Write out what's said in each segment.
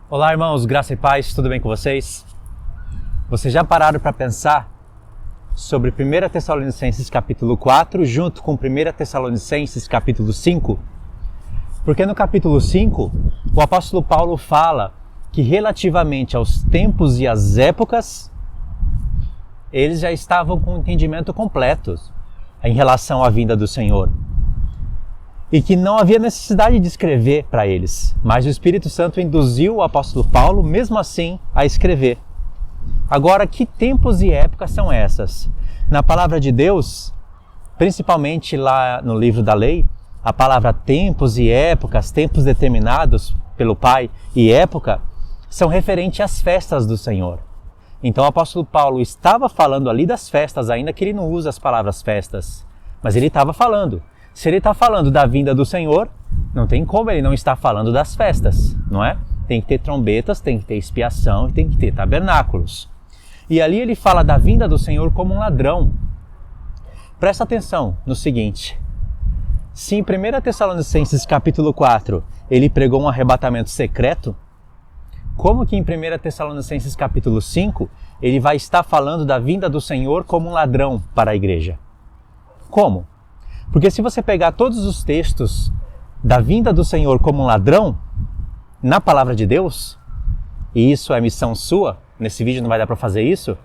Olá, irmãos, graça e paz, tudo bem com vocês? Vocês já pararam para pensar sobre 1 Tessalonicenses capítulo 4 junto com 1 Tessalonicenses capítulo 5? Porque no capítulo 5, o apóstolo Paulo fala que relativamente aos tempos e às épocas, eles já estavam com o entendimento completo em relação à vinda do Senhor. E que não havia necessidade de escrever para eles, mas o Espírito Santo induziu o apóstolo Paulo, mesmo assim, a escrever. Agora, que tempos e épocas são essas? Na palavra de Deus, principalmente lá no livro da lei, a palavra tempos e épocas, tempos determinados pelo Pai e época, são referentes às festas do Senhor. Então o apóstolo Paulo estava falando ali das festas, ainda que ele não usa as palavras festas, mas ele estava falando. Se ele está falando da vinda do Senhor, não tem como ele não estar falando das festas, não é? Tem que ter trombetas, tem que ter expiação e tem que ter tabernáculos. E ali ele fala da vinda do Senhor como um ladrão. Presta atenção no seguinte: se em 1 Tessalonicenses capítulo 4 ele pregou um arrebatamento secreto, como que em 1 Tessalonicenses capítulo 5 ele vai estar falando da vinda do Senhor como um ladrão para a igreja? Como? Porque se você pegar todos os textos da vinda do Senhor como um ladrão, na palavra de Deus, e isso é missão sua, nesse vídeo não vai dar para fazer isso,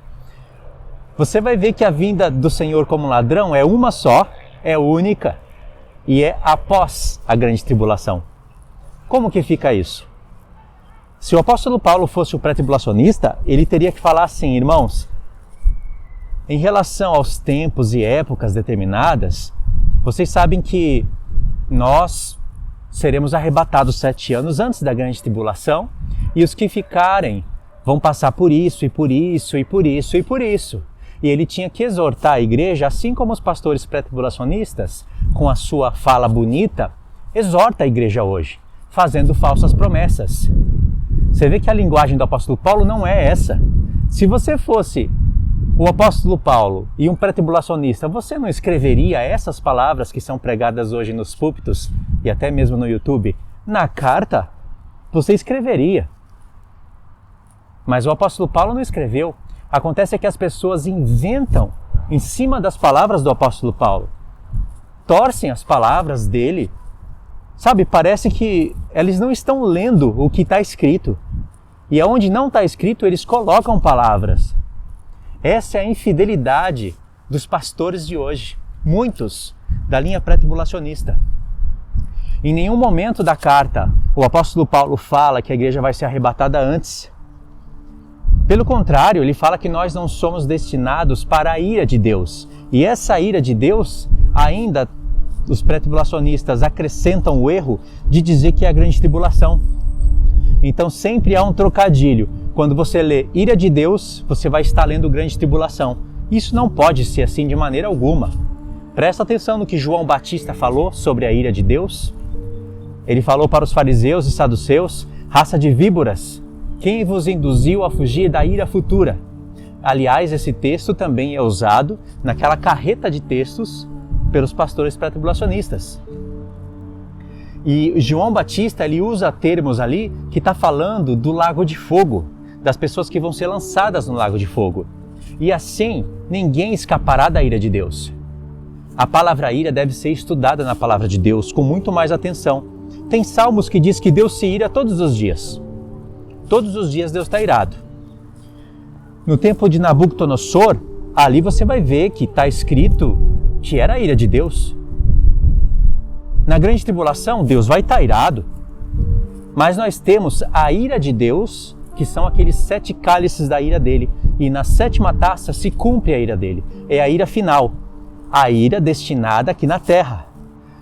você vai ver que a vinda do Senhor como um ladrão é uma só, é única, e é após a grande tribulação. Como que fica isso? Se o apóstolo Paulo fosse o pré-tribulacionista, ele teria que falar assim: irmãos, em relação aos tempos e épocas determinadas, vocês sabem que nós seremos arrebatados 7 anos antes da grande tribulação, e os que ficarem vão passar por isso, e por isso, e por isso, e por isso. E ele tinha que exortar a igreja, assim como os pastores pré-tribulacionistas, com a sua fala bonita, exorta a igreja hoje, fazendo falsas promessas. Você vê que a linguagem do apóstolo Paulo não é essa. Se você fosse o apóstolo Paulo e um pré-tribulacionista, você não escreveria essas palavras que são pregadas hoje nos púlpitos e até mesmo no YouTube? Na carta, você escreveria. Mas o apóstolo Paulo não escreveu. Acontece que as pessoas inventam em cima das palavras do apóstolo Paulo. Torcem as palavras dele. Sabe, parece que eles não estão lendo o que está escrito. E aonde não está escrito, eles colocam palavras. Essa é a infidelidade dos pastores de hoje, muitos da linha pré-tribulacionista. Em nenhum momento da carta o apóstolo Paulo fala que a igreja vai ser arrebatada antes. Pelo contrário, ele fala que nós não somos destinados para a ira de Deus. E essa ira de Deus, ainda os pré-tribulacionistas acrescentam o erro de dizer que é a grande tribulação. Então sempre há um trocadilho. Quando você lê ira de Deus, você vai estar lendo grande tribulação. Isso não pode ser assim de maneira alguma. Presta atenção no que João Batista falou sobre a ira de Deus. Ele falou para os fariseus e saduceus: raça de víboras, quem vos induziu a fugir da ira futura? Aliás, esse texto também é usado naquela carreta de textos pelos pastores pré-tribulacionistas. E João Batista, ele usa termos ali que está falando do lago de fogo, das pessoas que vão ser lançadas no lago de fogo. E assim, ninguém escapará da ira de Deus. A palavra ira deve ser estudada na palavra de Deus com muito mais atenção. Tem salmos que diz que Deus se ira todos os dias. Todos os dias Deus está irado. No tempo de Nabucodonosor, ali você vai ver que está escrito que era a ira de Deus. Na grande tribulação, Deus vai estar irado. Mas nós temos a ira de Deus, que são aqueles 7 cálices da ira dele. E na 7ª taça se cumpre a ira dele. É a ira final. A ira destinada aqui na terra.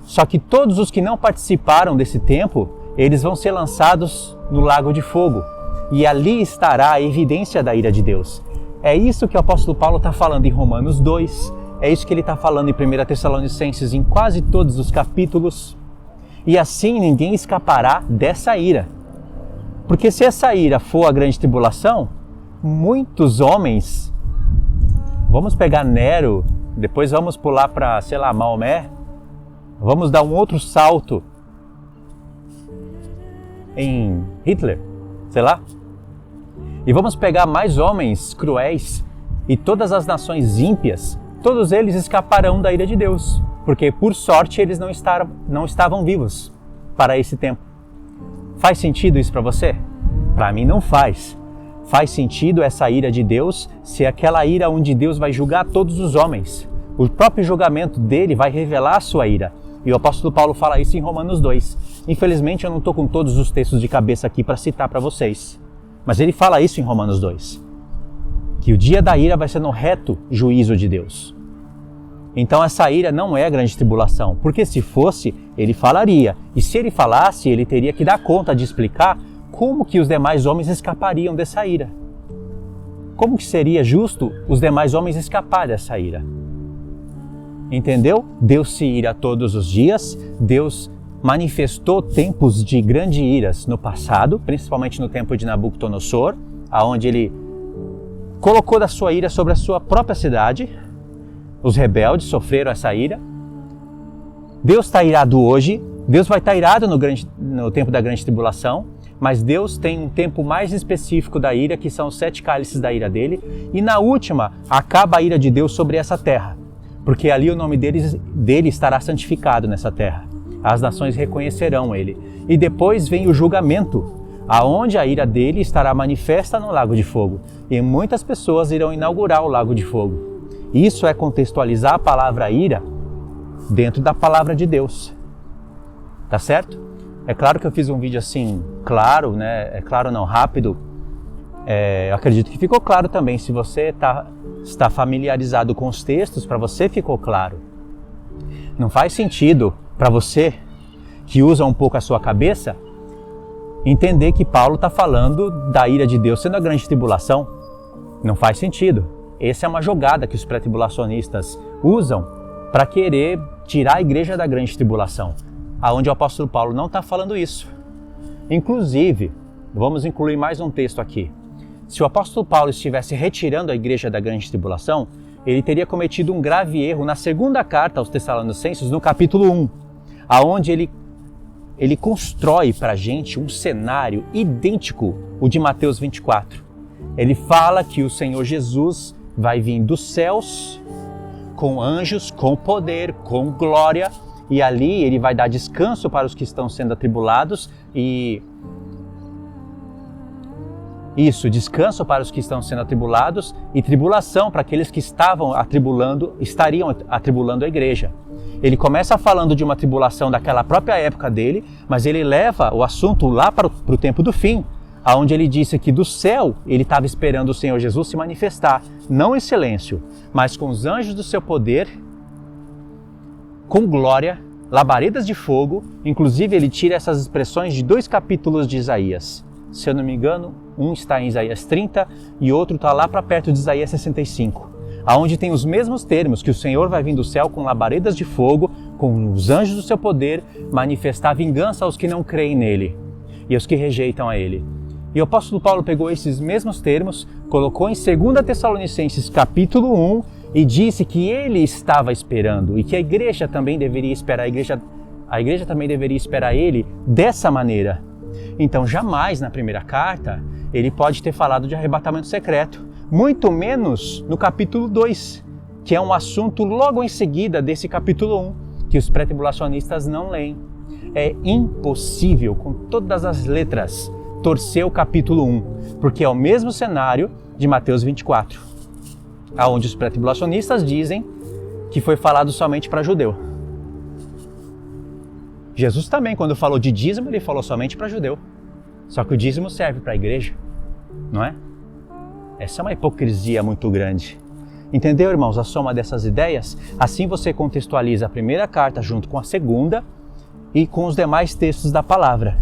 Só que todos os que não participaram desse tempo, eles vão ser lançados no lago de fogo. E ali estará a evidência da ira de Deus. É isso que o apóstolo Paulo está falando em Romanos 2. É isso que ele está falando em 1 Tessalonicenses, em quase todos os capítulos. E assim ninguém escapará dessa ira. Porque se essa ira for a grande tribulação, muitos homens, vamos pegar Nero, depois vamos pular para, Maomé, vamos dar um outro salto em Hitler. sei lá. E vamos pegar mais homens cruéis e todas as nações ímpias, todos eles escaparão da ira de Deus, porque por sorte eles não estavam vivos para esse tempo. Faz sentido isso para você? Para mim não faz. Faz sentido essa ira de Deus ser aquela ira onde Deus vai julgar todos os homens. O próprio julgamento dele vai revelar a sua ira. E o apóstolo Paulo fala isso em Romanos 2. Infelizmente eu não estou com todos os textos de cabeça aqui para citar para vocês. Mas ele fala isso em Romanos 2. Que o dia da ira vai ser no reto juízo de Deus. Então essa ira não é a grande tribulação. Porque se fosse, ele falaria. E se ele falasse, ele teria que dar conta de explicar como que os demais homens escapariam dessa ira. Como que seria justo os demais homens escapar dessa ira? Entendeu? Deus se ira todos os dias. Deus manifestou tempos de grandes iras no passado, principalmente no tempo de Nabucodonosor, aonde ele colocou da sua ira sobre a sua própria cidade. Os rebeldes sofreram essa ira. Deus está irado hoje. Deus vai estar irado no tempo da grande tribulação, mas Deus tem um tempo mais específico da ira, que são os 7 cálices da ira dele, e na última acaba a ira de Deus sobre essa terra, porque ali o nome dele estará santificado nessa terra. As nações reconhecerão ele. E depois vem o julgamento, aonde a ira dele estará manifesta no lago de fogo. E muitas pessoas irão inaugurar o lago de fogo. Isso é contextualizar a palavra ira dentro da palavra de Deus. Tá certo? É claro que eu fiz um vídeo assim, claro, né? É claro não, rápido. Eu acredito que ficou claro também. Se você está familiarizado com os textos, para você ficou claro. Não faz sentido para você, que usa um pouco a sua cabeça, entender que Paulo está falando da ira de Deus sendo a grande tribulação. Não faz sentido. Essa é uma jogada que os pré-tribulacionistas usam para querer tirar a igreja da grande tribulação, aonde o apóstolo Paulo não está falando isso. Inclusive, vamos incluir mais um texto aqui. Se o apóstolo Paulo estivesse retirando a igreja da grande tribulação, ele teria cometido um grave erro na segunda carta aos Tessalonicenses, no capítulo 1, aonde ele constrói para a gente um cenário idêntico ao de Mateus 24. Ele fala que o Senhor Jesus vai vir dos céus com anjos, com poder, com glória, e ali ele vai dar descanso para os que estão sendo atribulados descanso para os que estão sendo atribulados e tribulação para aqueles que estariam atribulando a igreja. Ele começa falando de uma tribulação daquela própria época dele, mas ele leva o assunto lá para o tempo do fim, aonde ele disse que do céu ele estava esperando o Senhor Jesus se manifestar, não em silêncio, mas com os anjos do seu poder, com glória, labaredas de fogo. Inclusive ele tira essas expressões de 2 capítulos de Isaías. Se eu não me engano, um está em Isaías 30 e outro está lá para perto de Isaías 65, aonde tem os mesmos termos, que o Senhor vai vir do céu com labaredas de fogo, com os anjos do seu poder, manifestar vingança aos que não creem nele e aos que rejeitam a ele. E o apóstolo Paulo pegou esses mesmos termos, colocou em 2 Tessalonicenses capítulo 1 e disse que ele estava esperando e que a igreja também deveria esperar, a igreja também deveria esperar ele dessa maneira. Então jamais na primeira carta ele pode ter falado de arrebatamento secreto, muito menos no capítulo 2, que é um assunto logo em seguida desse capítulo 1, que os pré-tribulacionistas não leem. É impossível, com todas as letras, torcer o capítulo 1, porque é o mesmo cenário de Mateus 24, aonde os pré-tribulacionistas dizem que foi falado somente para judeu. Jesus também, quando falou de dízimo, ele falou somente para judeu. Só que o dízimo serve para a igreja, não é? Essa é uma hipocrisia muito grande. Entendeu, irmãos, a soma dessas ideias? Assim você contextualiza a primeira carta junto com a segunda e com os demais textos da palavra.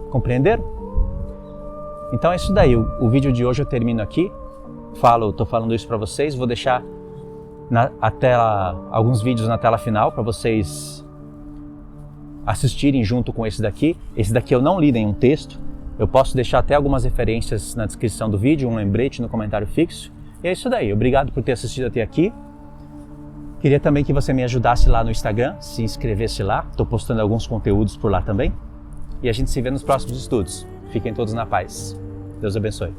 Compreenderam? Então é isso daí. O vídeo de hoje eu termino aqui. Estou falando isso para vocês. Vou deixar alguns vídeos na tela final para vocês assistirem junto com esse daqui. Esse daqui eu não li nenhum texto. Eu posso deixar até algumas referências na descrição do vídeo, um lembrete no comentário fixo. E é isso daí. Obrigado por ter assistido até aqui. Queria também que você me ajudasse lá no Instagram, se inscrevesse lá. Estou postando alguns conteúdos por lá também. E a gente se vê nos próximos estudos. Fiquem todos na paz. Deus abençoe.